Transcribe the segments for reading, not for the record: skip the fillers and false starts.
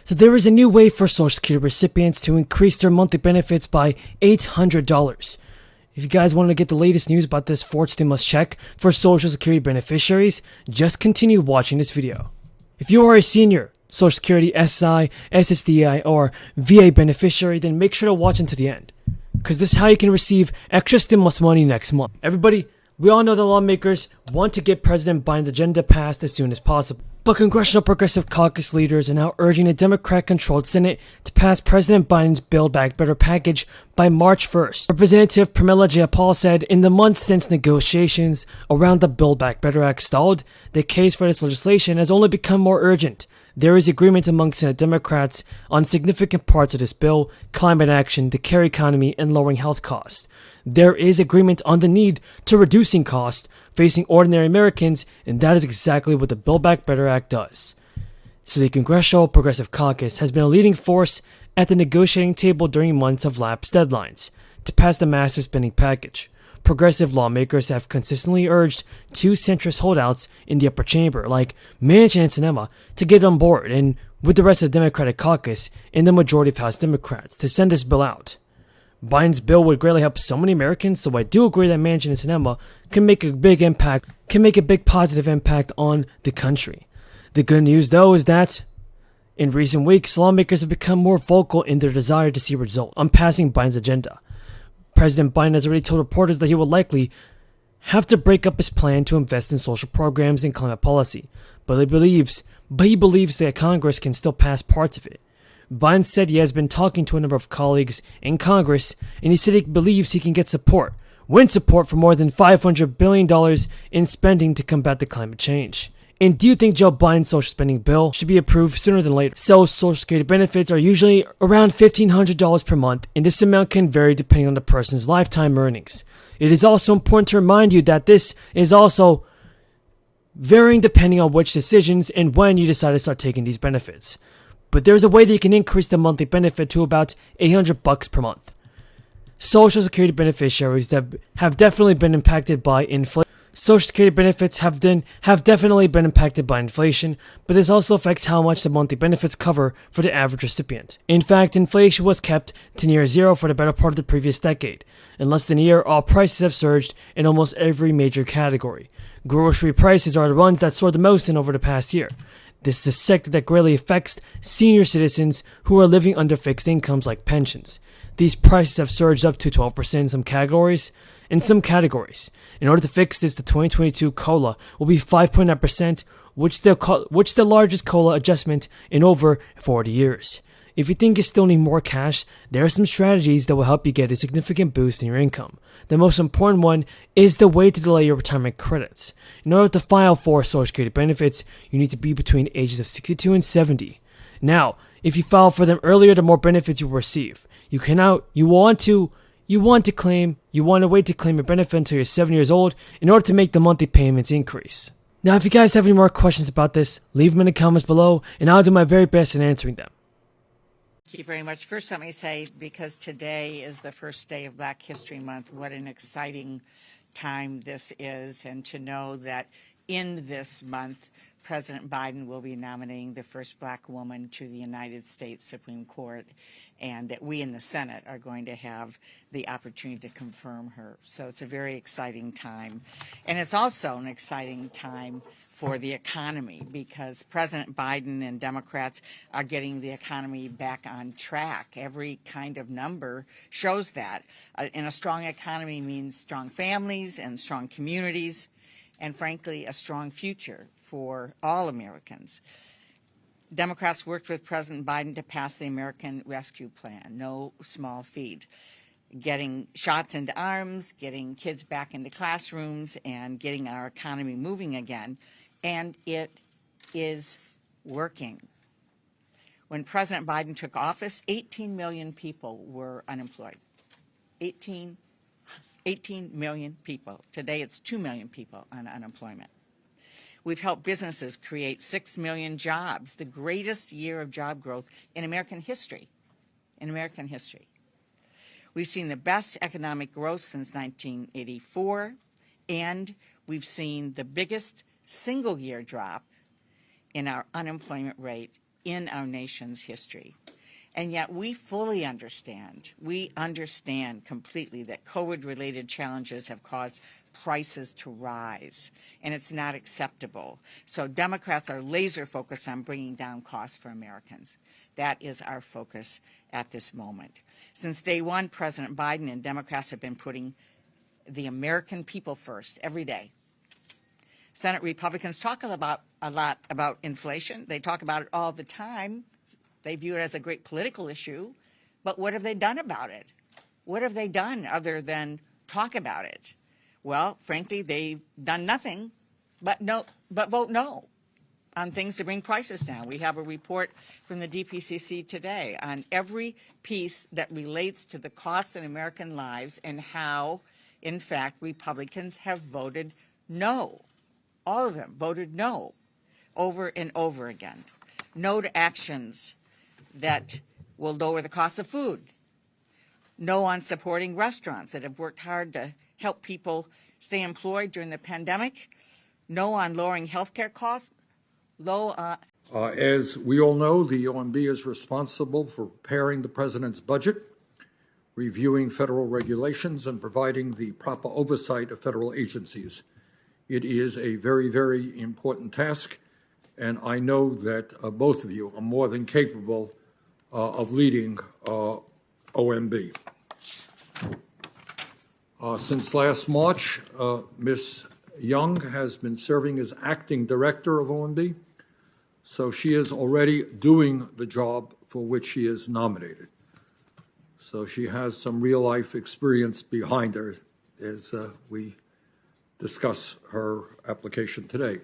So there is a new way for Social Security recipients to increase their monthly benefits by $800. If you guys want to get the latest news about this fourth stimulus check for Social Security beneficiaries, just continue watching this video. If you are a senior, Social Security, SSI, SSDI, or VA beneficiary, then make sure to watch until the end, because this is how you can receive extra stimulus money next month. Everybody, we all know the lawmakers want to get President Biden's agenda passed as soon as possible. But Congressional Progressive Caucus leaders are now urging the Democrat-controlled Senate to pass President Biden's Build Back Better package by March 1st. Representative Pramila Jayapal said in the months since negotiations around the Build Back Better Act stalled, the case for this legislation has only become more urgent. There is agreement among Senate Democrats on significant parts of this bill: climate action, the care economy, and lowering health costs. There is agreement on the need to reducing costs facing ordinary Americans, and that is exactly what the Build Back Better Act does. So the Congressional Progressive Caucus has been a leading force at the negotiating table during months of lapsed deadlines to pass the massive spending package. Progressive lawmakers have consistently urged two centrist holdouts in the upper chamber, like Manchin and Sinema, to get on board, and with the rest of the Democratic caucus and the majority of House Democrats, to send this bill out. Biden's bill would greatly help so many Americans, so I do agree that Manchin and Sinema can make a big positive impact on the country. The good news, though, is that in recent weeks, lawmakers have become more vocal in their desire to see results on passing Biden's agenda. President Biden has already told reporters that he will likely have to break up his plan to invest in social programs and climate policy, but he believes that Congress can still pass parts of it. Biden said he has been talking to a number of colleagues in Congress, and he said he believes he can get win support for more than $500 billion in spending to combat the climate change. And do you think Joe Biden's social spending bill should be approved sooner than later? So Social Security benefits are usually around $1,500 per month, and this amount can vary depending on the person's lifetime earnings. It is also important to remind you that this is also varying depending on which decisions and when you decide to start taking these benefits. But there's a way that you can increase the monthly benefit to about $800 per month. Social Security beneficiaries have definitely been impacted by inflation. Social Security benefits have definitely been impacted by inflation, but this also affects how much the monthly benefits cover for the average recipient. In fact, inflation was kept to near zero for the better part of the previous decade. In less than a year, all prices have surged in almost every major category. Grocery prices are the ones that soared the most in over the past year. This is a sector that greatly affects senior citizens who are living under fixed incomes like pensions. These prices have surged up to 12% in some categories. In order to fix this, the 2022 COLA will be 5.9%, which is the largest COLA adjustment in over 40 years. If you think you still need more cash, there are some strategies that will help you get a significant boost in your income. The most important one is the way to delay your retirement credits. In order to file for Social Security benefits, you need to be between the ages of 62 and 70. Now, if you file for them earlier, the more benefits you will receive. You want to wait to claim your benefit until you're 7 years old in order to make the monthly payments increase. Now, if you guys have any more questions about this, leave them in the comments below, and I'll do my very best in answering them. Thank you very much. First, let me say, because today is the first day of Black History Month, what an exciting time this is, and to know that in this month, President Biden will be nominating the first Black woman to the United States Supreme Court, and that we in the Senate are going to have the opportunity to confirm her. So it's a very exciting time. And it's also an exciting time for the economy, because President Biden and Democrats are getting the economy back on track. Every kind of number shows that. And a strong economy means strong families and strong communities, and frankly, a strong future for all Americans. Democrats worked with President Biden to pass the American Rescue Plan, no small feat. Getting shots into arms, getting kids back into classrooms, and getting our economy moving again. And it is working. When President Biden took office, 18 million people were unemployed. 18 million people. Today it's 2 million people on unemployment. We've helped businesses create 6 million jobs, the greatest year of job growth in American history. We've seen the best economic growth since 1984, and we've seen the biggest single-year drop in our unemployment rate in our nation's history. And yet we fully understand, we understand completely that COVID-related challenges have caused prices to rise, and it's not acceptable. So Democrats are laser focused on bringing down costs for Americans. That is our focus at this moment. Since day one, President Biden and Democrats have been putting the American people first every day. Senate Republicans talk a lot about inflation. They talk about it all the time. They view it as a great political issue, but what have they done about it? What have they done other than talk about it? Well, frankly, they've done nothing but vote no on things to bring prices down. We have a report from the DPCC today on every piece that relates to the cost in American lives and how, in fact, Republicans have voted no. All of them voted no over and over again. No to actions that will lower the cost of food. No on supporting restaurants that have worked hard to help people stay employed during the pandemic. No on lowering health care costs. As we all know, the OMB is responsible for preparing the president's budget, reviewing federal regulations, and providing the proper oversight of federal agencies. It is a very, very important task, and I know that both of you are more than capable of leading OMB. Since last March, Ms. Young has been serving as acting director of OMB, so she is already doing the job for which she is nominated. So she has some real-life experience behind her as we discuss her application today.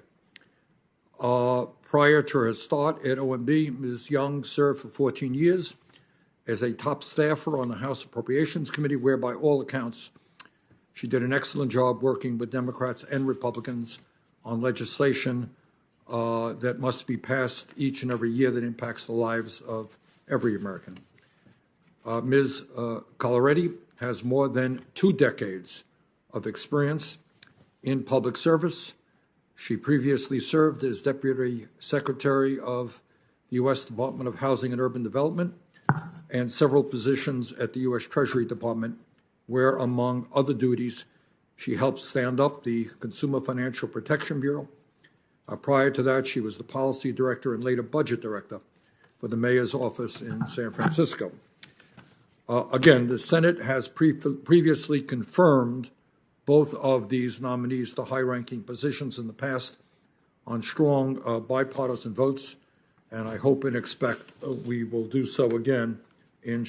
Prior to her start at OMB, Ms. Young served for 14 years as a top staffer on the House Appropriations Committee, where by all accounts she did an excellent job working with Democrats and Republicans on legislation that must be passed each and every year that impacts the lives of every American. Ms. Colleretti has more than 2 decades of experience in public service. She previously served as Deputy Secretary of the U.S. Department of Housing and Urban Development and several positions at the U.S. Treasury Department, where, among other duties, she helped stand up the Consumer Financial Protection Bureau. Prior to that, she was the policy director and later budget director for the mayor's office in San Francisco. Again, the Senate has previously confirmed both of these nominees to high-ranking positions in the past on strong bipartisan votes, and I hope and expect we will do so again in